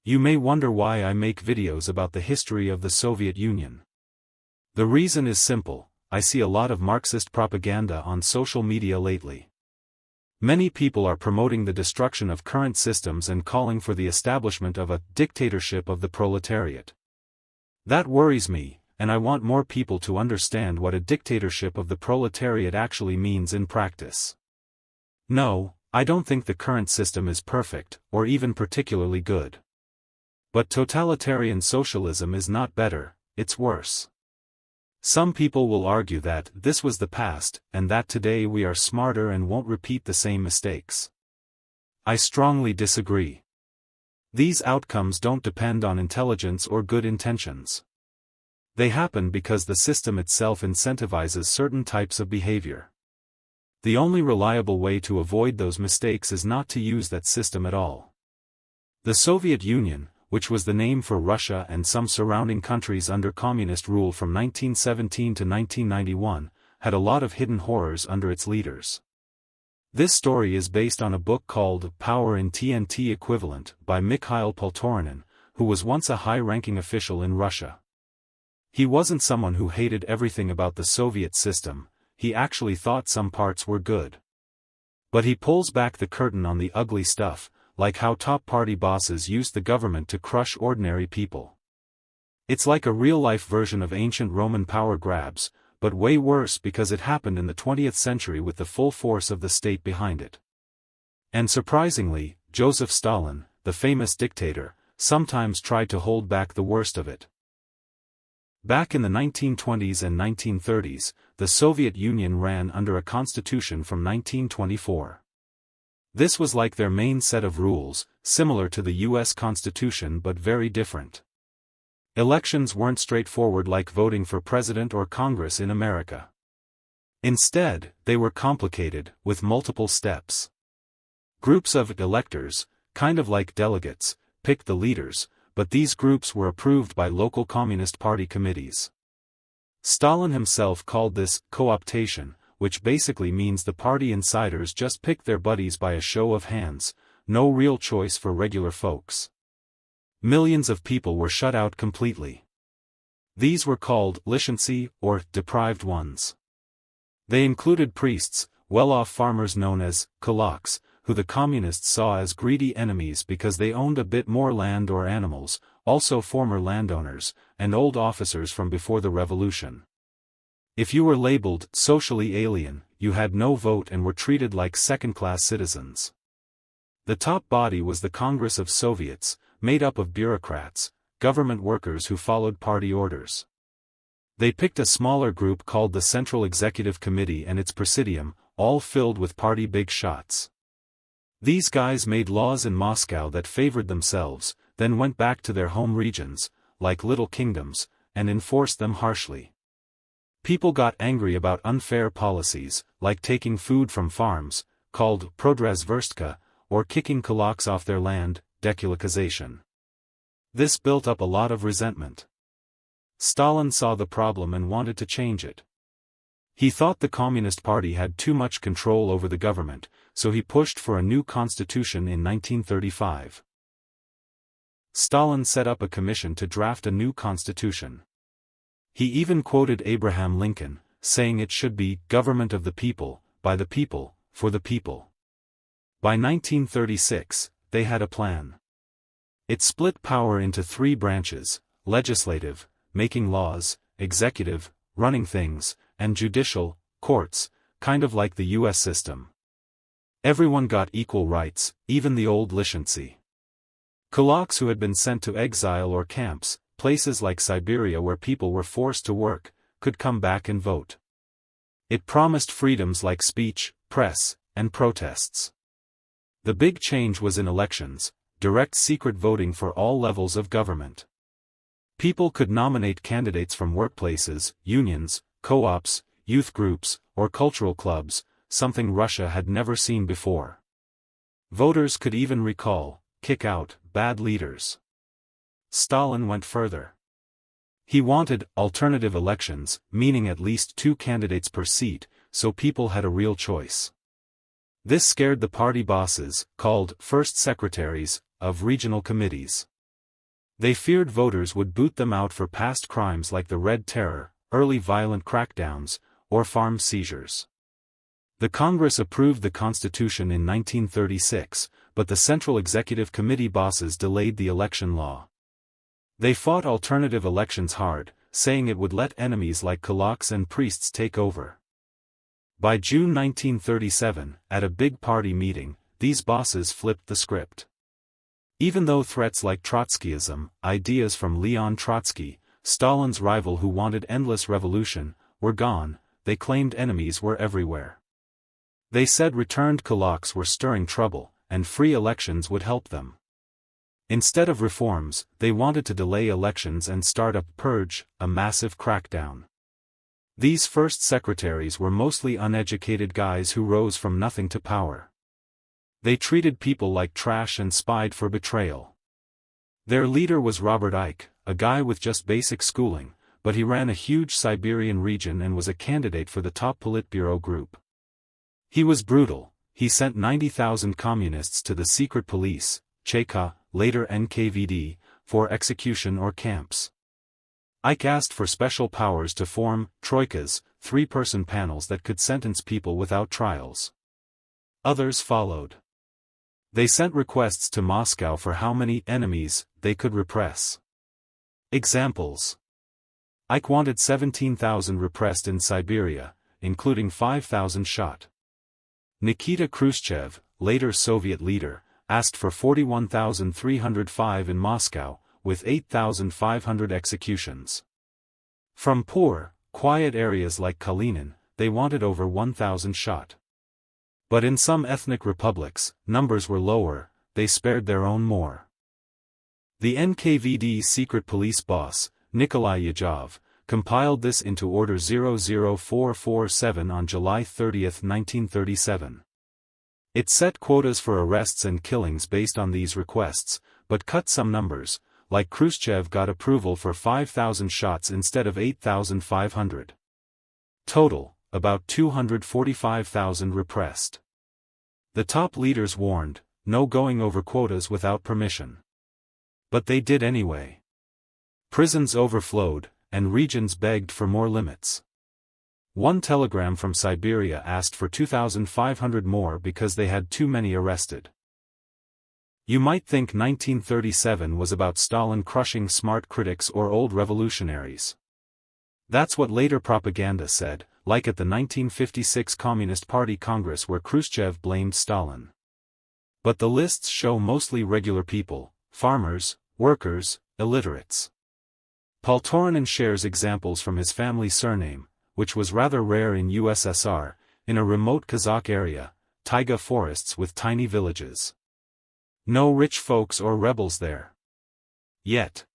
You may wonder why I make videos about the history of the Soviet Union. The reason is simple: I see a lot of Marxist propaganda on social media lately. Many people are promoting the destruction of current systems and calling for the establishment of a dictatorship of the proletariat. That worries me, and I want more people to understand what a dictatorship of the proletariat actually means in practice. No, I don't think the current system is perfect, or even particularly good. But totalitarian socialism is not better, it's worse. Some people will argue that this was the past, and that today we are smarter and won't repeat the same mistakes. I strongly disagree. These outcomes don't depend on intelligence or good intentions. They happen because the system itself incentivizes certain types of behavior. The only reliable way to avoid those mistakes is not to use that system at all. The Soviet Union, which was the name for Russia and some surrounding countries under communist rule from 1917 to 1991, had a lot of hidden horrors under its leaders. This story is based on a book called Power in TNT Equivalent by Mikhail Poltorinin, who was once a high-ranking official in Russia. He wasn't someone who hated everything about the Soviet system, he actually thought some parts were good. But he pulls back the curtain on the ugly stuff, like how top party bosses used the government to crush ordinary people. It's like a real-life version of ancient Roman power grabs, but way worse because it happened in the 20th century with the full force of the state behind it. And surprisingly, Joseph Stalin, the famous dictator, sometimes tried to hold back the worst of it. Back in the 1920s and 1930s, the Soviet Union ran under a constitution from 1924. This was like their main set of rules, similar to the US Constitution but very different. Elections weren't straightforward like voting for president or Congress in America. Instead, they were complicated, with multiple steps. Groups of electors, kind of like delegates, picked the leaders, but these groups were approved by local Communist Party committees. Stalin himself called this co-optation, which basically means the party insiders just picked their buddies by a show of hands, no real choice for regular folks. Millions of people were shut out completely. These were called lishentsy, or deprived ones. They included priests, well-off farmers known as kulaks, who the communists saw as greedy enemies because they owned a bit more land or animals, also former landowners, and old officers from before the revolution. If you were labeled socially alien, you had no vote and were treated like second-class citizens. The top body was the Congress of Soviets, made up of bureaucrats, government workers who followed party orders. They picked a smaller group called the Central Executive Committee and its Presidium, all filled with party big shots. These guys made laws in Moscow that favored themselves, then went back to their home regions, like little kingdoms, and enforced them harshly. People got angry about unfair policies, like taking food from farms, called prodrazverstka, or kicking kulaks off their land, dekulakization. This built up a lot of resentment. Stalin saw the problem and wanted to change it. He thought the Communist Party had too much control over the government, so he pushed for a new constitution in 1935. Stalin set up a commission to draft a new constitution. He even quoted Abraham Lincoln, saying it should be government of the people, by the people, for the people. By 1936, they had a plan. It split power into three branches: legislative, making laws; executive, running things; and judicial, courts, kind of like the US system. Everyone got equal rights, even the old lishentsy. Kulaks who had been sent to exile or camps, places like Siberia where people were forced to work, could come back and vote. It promised freedoms like speech, press, and protests. The big change was in elections, direct secret voting for all levels of government. People could nominate candidates from workplaces, unions, co-ops, youth groups, or cultural clubs, something Russia had never seen before. Voters could even recall, kick out, bad leaders. Stalin went further. He wanted alternative elections, meaning at least 2 candidates per seat, so people had a real choice. This scared the party bosses, called first secretaries, of regional committees. They feared voters would boot them out for past crimes like the Red Terror, early violent crackdowns, or farm seizures. The Congress approved the Constitution in 1936, but the Central Executive Committee bosses delayed the election law. They fought alternative elections hard, saying it would let enemies like kulaks and priests take over. By June 1937, at a big party meeting, these bosses flipped the script. Even though threats like Trotskyism, ideas from Leon Trotsky, Stalin's rival who wanted endless revolution, were gone, they claimed enemies were everywhere. They said returned kulaks were stirring trouble, and free elections would help them. Instead of reforms, they wanted to delay elections and start a purge, a massive crackdown. These first secretaries were mostly uneducated guys who rose from nothing to power. They treated people like trash and spied for betrayal. Their leader was Robert Ike, a guy with just basic schooling, but he ran a huge Siberian region and was a candidate for the top Politburo group. He was brutal. He sent 90,000 communists to the secret police, Cheka, later NKVD, for execution or camps. Ike asked for special powers to form troikas, three-person panels that could sentence people without trials. Others followed. They sent requests to Moscow for how many enemies they could repress. Examples. Ike wanted 17,000 repressed in Siberia, including 5,000 shot. Nikita Khrushchev, later Soviet leader, asked for 41,305 in Moscow, with 8,500 executions. From poor, quiet areas like Kalinin, they wanted over 1,000 shot. But in some ethnic republics, numbers were lower, they spared their own more. The NKVD secret police boss, Nikolai Yezhov, compiled this into Order 00447 on July 30, 1937. It set quotas for arrests and killings based on these requests, but cut some numbers, like Khrushchev got approval for 5,000 shots instead of 8,500. Total, about 245,000 repressed. The top leaders warned, no going over quotas without permission. But they did anyway. Prisons overflowed, and regions begged for more limits. One telegram from Siberia asked for 2,500 more because they had too many arrested. You might think 1937 was about Stalin crushing smart critics or old revolutionaries. That's what later propaganda said, like at the 1956 Communist Party Congress where Khrushchev blamed Stalin. But the lists show mostly regular people, farmers, workers, illiterates. Poltorinin shares examples from his family surname, which was rather rare in USSR, in a remote Kazakh area, taiga forests with tiny villages. No rich folks or rebels there. Yet.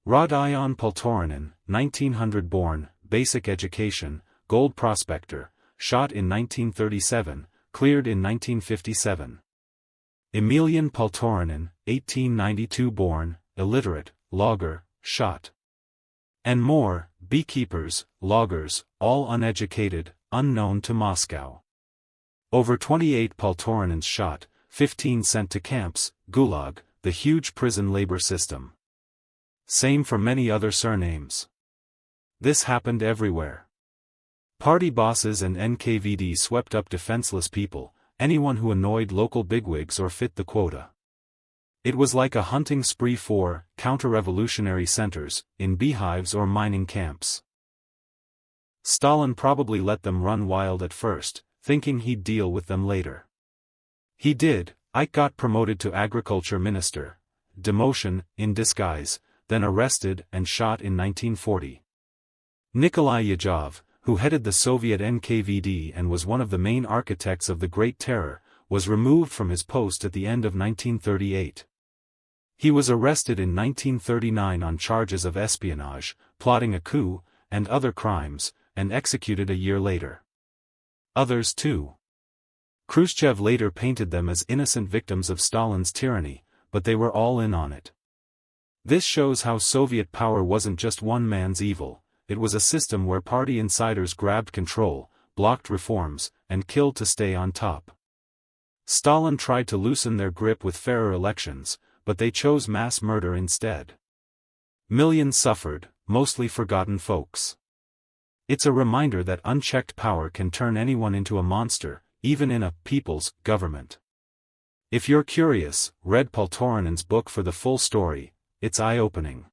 Rodion Poltorinin, 1900 born, basic education, gold prospector, shot in 1937, cleared in 1957. Emelian Poltorinin, 1892 born, illiterate, logger, shot. And more, beekeepers, loggers, all uneducated, unknown to Moscow. Over 28 Poltorinins shot, 15 sent to camps, Gulag, the huge prison labor system. Same for many other surnames. This happened everywhere. Party bosses and NKVD swept up defenseless people, anyone who annoyed local bigwigs or fit the quota. It was like a hunting spree for counter-revolutionary centers, in beehives or mining camps. Stalin probably let them run wild at first, thinking he'd deal with them later. He did. Ike got promoted to agriculture minister, demotion, in disguise, then arrested and shot in 1940. Nikolai Yezhov, who headed the Soviet NKVD and was one of the main architects of the Great Terror, was removed from his post at the end of 1938. He was arrested in 1939 on charges of espionage, plotting a coup, and other crimes, and executed a year later. Others too. Khrushchev later painted them as innocent victims of Stalin's tyranny, but they were all in on it. This shows how Soviet power wasn't just one man's evil, it was a system where party insiders grabbed control, blocked reforms, and killed to stay on top. Stalin tried to loosen their grip with fairer elections, but they chose mass murder instead. Millions suffered, mostly forgotten folks. It's a reminder that unchecked power can turn anyone into a monster, even in a people's government. If you're curious, read Paul Toranen's book for the full story. It's eye-opening.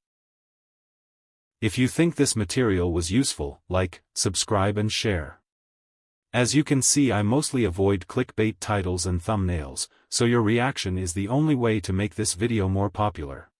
If you think this material was useful, like, subscribe and share. As you can see, I mostly avoid clickbait titles and thumbnails, so your reaction is the only way to make this video more popular.